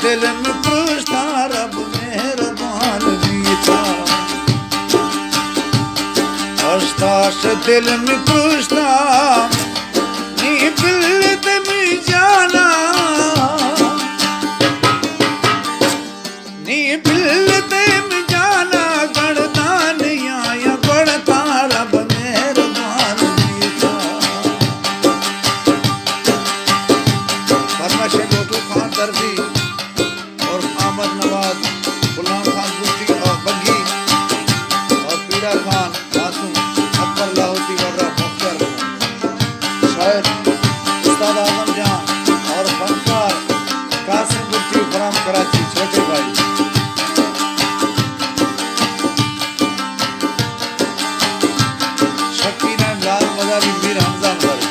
दिल में पूछता रब मेहरबान भी था, हंसता से दिल में पूछता नी बिल्लत में जाना, नी बिल्लत में जाना गणदान या बढ़ता रब मेहरबान भी था। फरमाइश लोटू खान दर्जी और अहमद नवाज, गुलाम खान बुट्टी और बग्गी और पीड़ा खान मासूम, अकबर लाहौती वर्रा मुख्तर, शायर उस्ताद आजम जान और फनकार कासिम बुट्टी फराम कराची छोटे भाई। शकीन लाल मजारी मीर हमजा मजारी।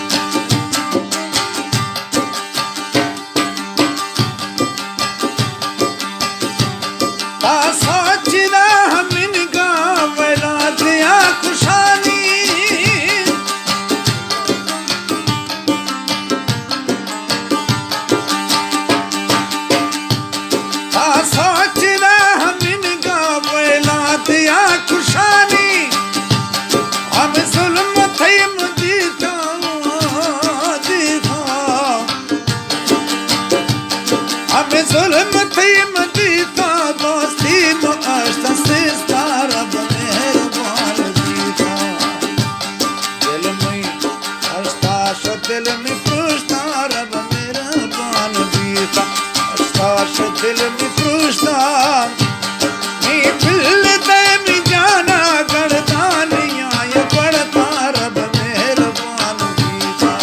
जुल्म थी मदीता दोस्ती तो आस्था से रब मेहरबान भी था। दिल में हंसता शो दिल में पूछता रब मेहरबान भी था, हंसता शो दिल में पूछता नी बिल्लत में जाना गणदान या बढ़ता रब मेहरबान भी था।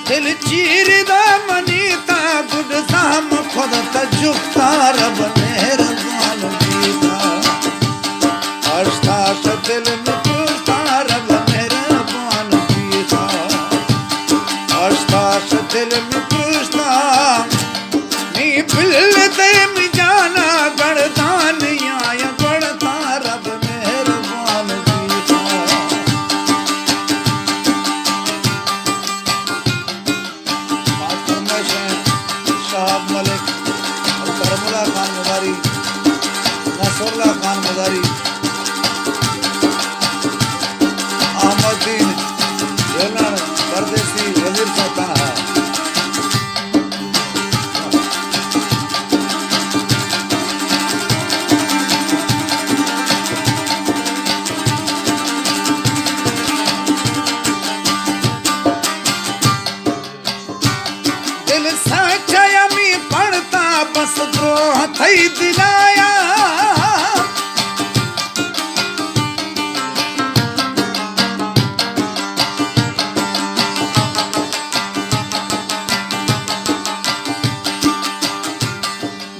दिल चीर दा मनीता गुड साम खुद तजुक्ता रब मेहरबान भी था, हंसता से दिल में पूछता रब मेहरबान भी था, हंसता से दिल में पूछता नी बिल्लत में जाना गणदान या बढ़ता रब मेहरबान भी था। शाहब मलिक और करमुल्ला खान मदारी, नसरुल्लाह खान मदारी, अहमदीन जेलन परदेसी वजीर साहब है। दिल साचाया में पड़ता बस द्रोह थई दिलाया,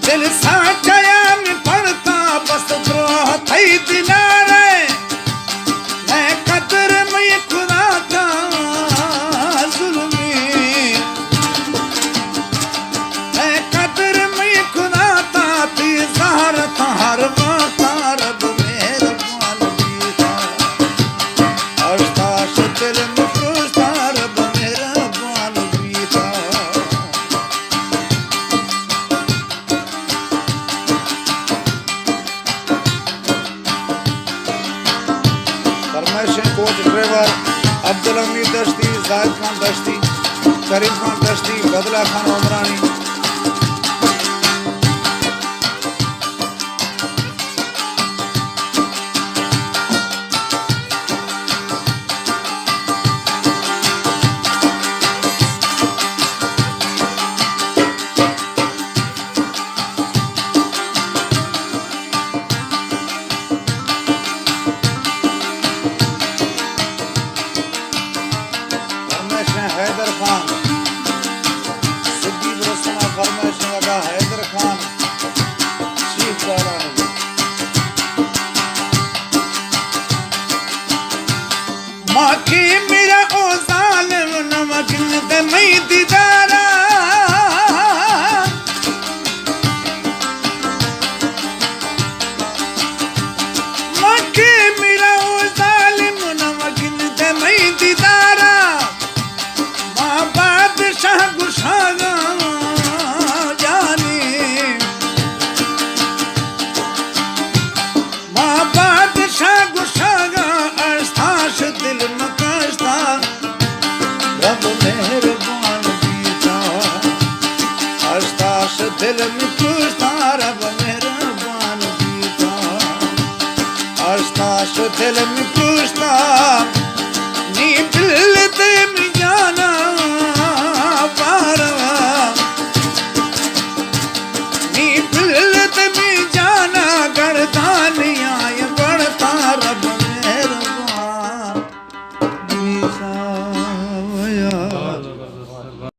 दिल साचाया में पड़ता बस द्रोह थई दिला रे, मैं कदर में खुदा का जुल्मी, मैं कदर में खुदा था मुख्तार, अब्दुल हमीद दश्ती, जाहिद खान दश्ती, करीम खान दश्ती, बदला खान उमरानी। हैदर खान सिद्दीक रसना फरमाइश लगा हैदर खान चीफ सारा माखी मेरा ओ जालिम नमकिन दे मई दीदारा माखी मेरा ओ जालिम नमकिन दे मई दीदारा बादशाह गुशागा जाने माँ बादशाह गुशागा अस्ताश दिल मकस्ता रब मेहरबान बीता अस्ताश दिल मकस्ता रब मेहरबान बीता अस्ताश दिल मकस्ता नी दिल दे में जाना